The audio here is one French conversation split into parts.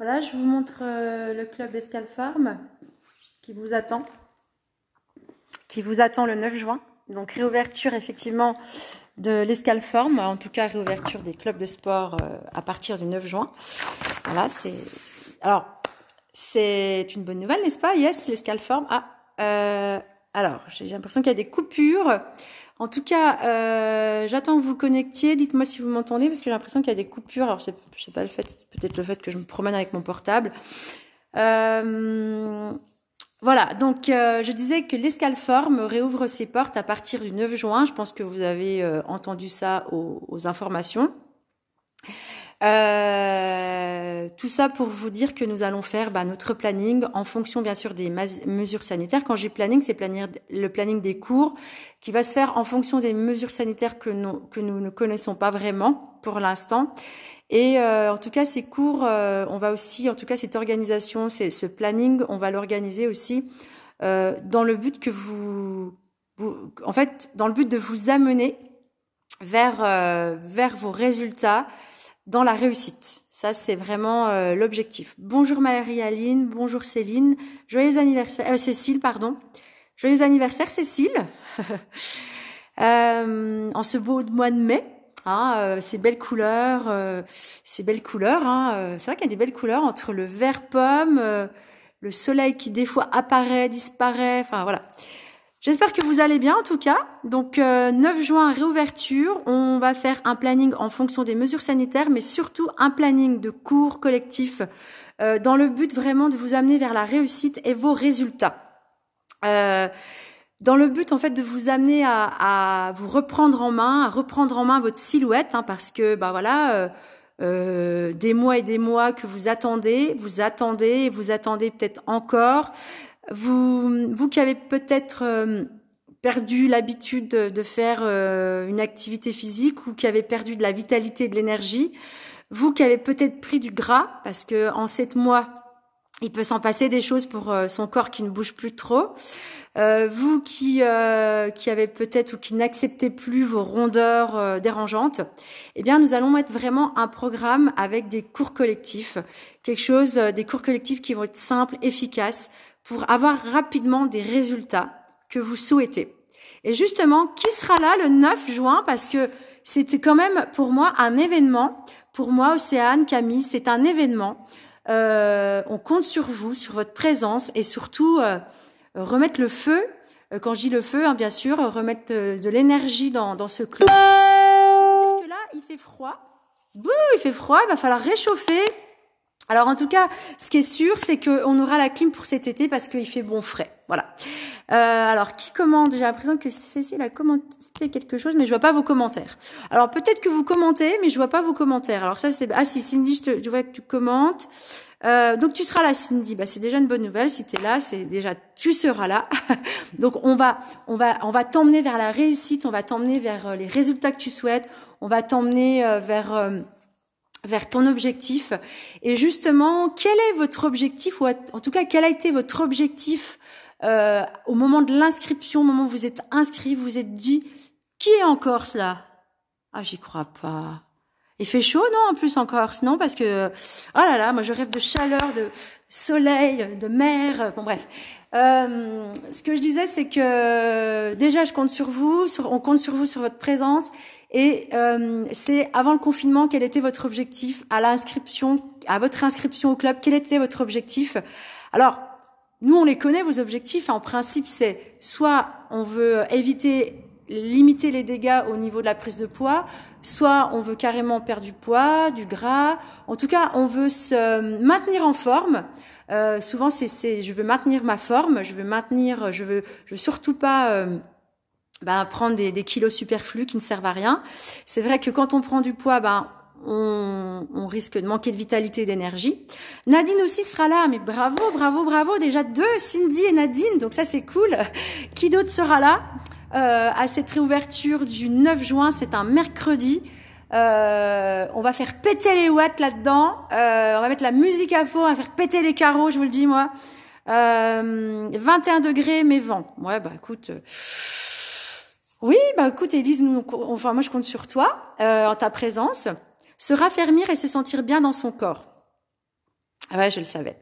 Voilà, je vous montre le club Escale Farm qui vous attend. Qui vous attend le 9 juin. Donc réouverture effectivement de l'Escale Farm, en tout cas réouverture des clubs de sport à partir du 9 juin. Voilà, c'est une bonne nouvelle, n'est-ce pas? Yes, l'Escale Farm. Alors, j'ai l'impression qu'il y a des coupures. En tout cas, j'attends que vous vous connectiez. Dites-moi si vous m'entendez, parce que j'ai l'impression qu'il y a des coupures. Alors, je sais pas peut-être le fait que je me promène avec mon portable. Voilà, donc je disais que l'Escale Farm réouvre ses portes à partir du 9 juin. Je pense que vous avez entendu ça aux informations. Tout ça pour vous dire que nous allons faire notre planning en fonction bien sûr des mesures sanitaires. Quand j'ai planning, c'est le planning des cours qui va se faire en fonction des mesures sanitaires que nous ne connaissons pas vraiment pour l'instant. Et en tout cas, ces cours, on va aussi, en tout cas cette organisation, ce planning, on va l'organiser aussi dans le but que en fait, dans le but de vous amener vers vos résultats dans la réussite. Ça, c'est vraiment l'objectif. Bonjour Marie-Aline, bonjour Céline, joyeux anniversaire, Cécile, pardon. Joyeux anniversaire Cécile, en ce beau mois de mai. Ces belles couleurs, hein, c'est vrai qu'il y a des belles couleurs entre le vert pomme, le soleil qui des fois apparaît, disparaît, enfin voilà. J'espère que vous allez bien en tout cas. Donc 9 juin, réouverture. On va faire un planning en fonction des mesures sanitaires, mais surtout un planning de cours collectifs dans le but vraiment de vous amener vers la réussite et vos résultats. Dans le but en fait de vous amener à vous reprendre en main, à reprendre en main votre silhouette, hein, parce que des mois et des mois que vous attendez peut-être encore. Vous qui avez peut-être perdu l'habitude de faire une activité physique ou qui avez perdu de la vitalité et de l'énergie, vous qui avez peut-être pris du gras, parce que en 7 mois, il peut s'en passer des choses pour son corps qui ne bouge plus trop. Vous qui avez peut-être ou qui n'acceptez plus vos rondeurs dérangeantes, eh bien nous allons mettre vraiment un programme avec des cours collectifs, des cours collectifs qui vont être simples, efficaces, pour avoir rapidement des résultats que vous souhaitez. Et justement, qui sera là le 9 juin? Parce que c'était quand même pour moi un événement. Pour moi, Océane, Camille, c'est un événement. On compte sur vous, sur votre présence et surtout remettre le feu. Quand je dis le feu, hein, bien sûr, remettre de l'énergie dans ce club. Il faut dire que là, il fait froid. Il fait froid, il va falloir réchauffer. Alors en tout cas, ce qui est sûr, c'est qu'on aura la clim pour cet été parce qu'il fait bon frais. Voilà. Alors qui commente? J'ai l'impression que Cécile a commenté quelque chose, mais je vois pas vos commentaires. Alors peut-être que vous commentez, mais je vois pas vos commentaires. Alors ça c'est si Cindy, je vois que tu commentes. Donc tu seras là, Cindy. C'est déjà une bonne nouvelle. Si tu es là, c'est déjà tu seras là. Donc on va t'emmener vers la réussite. On va t'emmener vers les résultats que tu souhaites. On va t'emmener vers ton objectif. Et justement, quel est votre objectif, ou en tout cas, quel a été votre objectif au moment de l'inscription, au moment où vous êtes inscrit, vous vous êtes dit, qui est en Corse là? Ah, j'y crois pas. Il fait chaud, non, en plus en Corse, non? Parce que, oh là là, moi je rêve de chaleur, de soleil, de mer, bon bref. Ce que je disais, c'est que déjà je compte sur vous, on compte sur vous, sur votre présence. Et c'est avant le confinement, quel était votre objectif à votre inscription au club? Quel était votre objectif? Alors, nous, on les connaît, vos objectifs. En principe, c'est soit on veut limiter les dégâts au niveau de la prise de poids, soit on veut carrément perdre du poids, du gras. En tout cas, on veut se maintenir en forme. Souvent, je veux maintenir ma forme, je veux surtout pas prendre des kilos superflus qui ne servent à rien. C'est vrai que quand on prend du poids, on risque de manquer de vitalité et d'énergie. Nadine aussi sera là, mais bravo, déjà 2, Cindy et Nadine, donc ça c'est cool. Qui d'autre sera là à cette réouverture du 9 juin, c'est un mercredi. On va faire péter les watts là-dedans, on va mettre la musique à fond, on va faire péter les carreaux, je vous le dis moi. 21 degrés, mais vent. Ouais, écoute... Oui, écoute, Élise, moi je compte sur toi, en ta présence, se raffermir et se sentir bien dans son corps. Ah ouais, je le savais.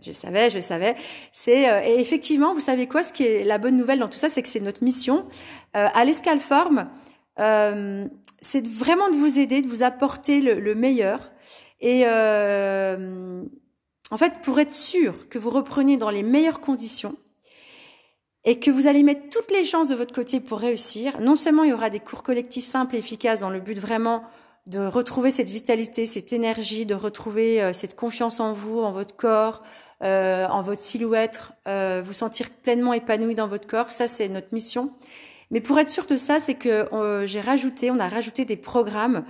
Et effectivement, vous savez quoi, ce qui est la bonne nouvelle dans tout ça, c'est que c'est notre mission à l'Escalform, c'est vraiment de vous aider, de vous apporter le meilleur. Et en fait, pour être sûr que vous repreniez dans les meilleures conditions et que vous allez mettre toutes les chances de votre côté pour réussir, non seulement il y aura des cours collectifs simples et efficaces dans le but vraiment de retrouver cette vitalité, cette énergie, de retrouver cette confiance en vous, en votre corps, en votre silhouette, vous sentir pleinement épanoui dans votre corps. Ça, c'est notre mission. Mais pour être sûr de ça, c'est que on a rajouté des programmes.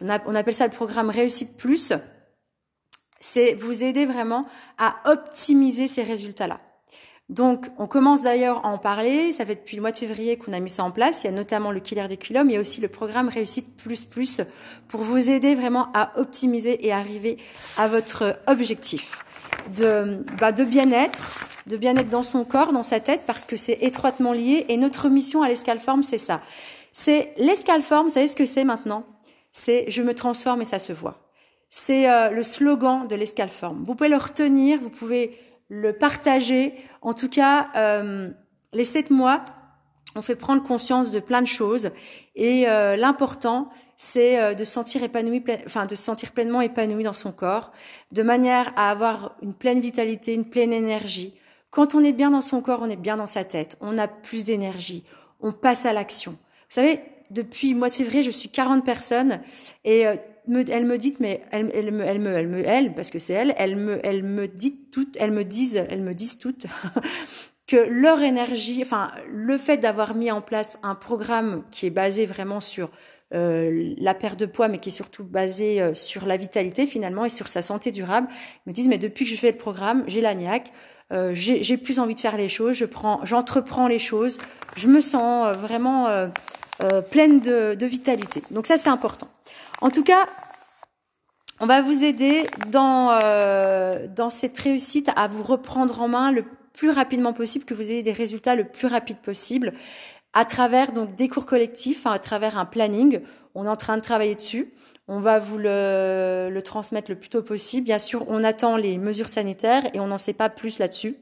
On appelle ça le programme Réussite Plus. C'est vous aider vraiment à optimiser ces résultats-là. Donc, on commence d'ailleurs à en parler. Ça fait depuis le mois de février qu'on a mis ça en place. Il y a notamment le Killer des kilos, mais il y a aussi le programme Réussite Plus Plus pour vous aider vraiment à optimiser et arriver à votre objectif de bien-être dans son corps, dans sa tête, parce que c'est étroitement lié. Et notre mission à l'Escalform, c'est ça. C'est l'Escalform, vous savez ce que c'est maintenant? C'est « Je me transforme et ça se voit ». C'est le slogan de l'Escalform. Vous pouvez le retenir, vous pouvez le partager. En tout cas, les 7 mois ont fait prendre conscience de plein de choses. Et l'important, c'est de se sentir de se sentir pleinement épanoui dans son corps, de manière à avoir une pleine vitalité, une pleine énergie. Quand on est bien dans son corps, on est bien dans sa tête. On a plus d'énergie. On passe à l'action. Vous savez, depuis le mois de février, je suis 40 personnes et elles me disent, mais parce que c'est elles me disent toutes que leur énergie, enfin, le fait d'avoir mis en place un programme qui est basé vraiment sur la perte de poids, mais qui est surtout basé sur la vitalité finalement et sur sa santé durable, me disent, mais depuis que je fais le programme, j'ai la niaque, j'ai plus envie de faire les choses, j'entreprends les choses, je me sens vraiment pleine de vitalité. Donc ça, c'est important. En tout cas, on va vous aider dans cette réussite à vous reprendre en main le plus rapidement possible, que vous ayez des résultats le plus rapide possible, à travers donc des cours collectifs, à travers un planning. On est en train de travailler dessus. On va vous le transmettre le plus tôt possible. Bien sûr, on attend les mesures sanitaires et on n'en sait pas plus là-dessus.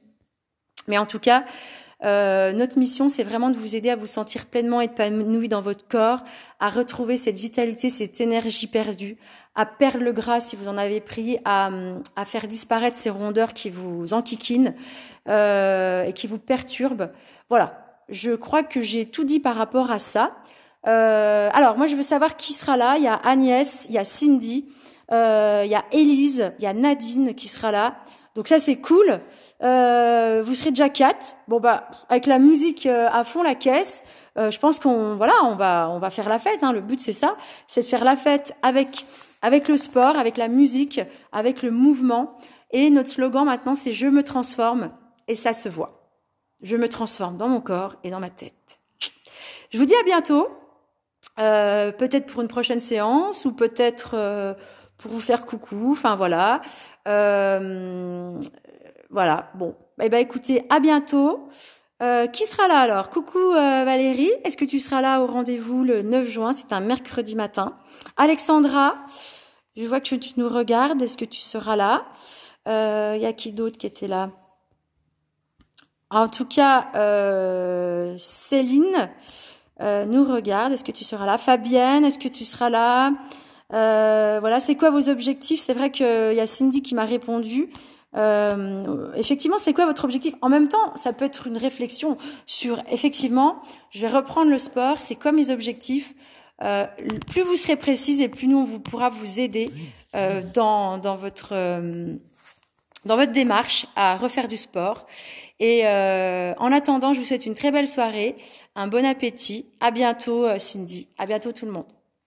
Mais en tout cas, notre mission, c'est vraiment de vous aider à vous sentir pleinement épanoui dans votre corps, à retrouver cette vitalité, cette énergie perdue, à perdre le gras si vous en avez pris, à faire disparaître ces rondeurs qui vous enquiquinent et qui vous perturbent. Voilà, je crois que j'ai tout dit par rapport à ça. Alors, moi, je veux savoir qui sera là. Il y a Agnès, il y a Cindy, il y a Élise, il y a Nadine qui sera là. Donc ça, c'est cool. Vous serez déjà 4. Bon bah avec la musique à fond, la caisse, je pense qu'on va faire la fête. Hein. Le but c'est ça, c'est de faire la fête avec le sport, avec la musique, avec le mouvement. Et notre slogan maintenant, c'est je me transforme et ça se voit. Je me transforme dans mon corps et dans ma tête. Je vous dis à bientôt. Peut-être pour une prochaine séance ou peut-être pour vous faire coucou. Enfin voilà. Voilà, bon. Eh ben, écoutez, à bientôt. Qui sera là alors? Coucou Valérie, est-ce que tu seras là au rendez-vous le 9 juin? C'est un mercredi matin. Alexandra, je vois que tu nous regardes. Est-ce que tu seras là? Y a qui d'autre qui était là? En tout cas, Céline nous regarde. Est-ce que tu seras là? Fabienne, est-ce que tu seras là? Voilà, c'est quoi vos objectifs? C'est vrai qu'il y a Cindy qui m'a répondu. Effectivement, c'est quoi votre objectif? En même temps, ça peut être une réflexion sur, effectivement, je vais reprendre le sport, c'est quoi mes objectifs? Plus vous serez précise et plus nous, on vous pourra vous aider dans votre démarche à refaire du sport. Et en attendant, je vous souhaite une très belle soirée, un bon appétit. À bientôt, Cindy. À bientôt, tout le monde.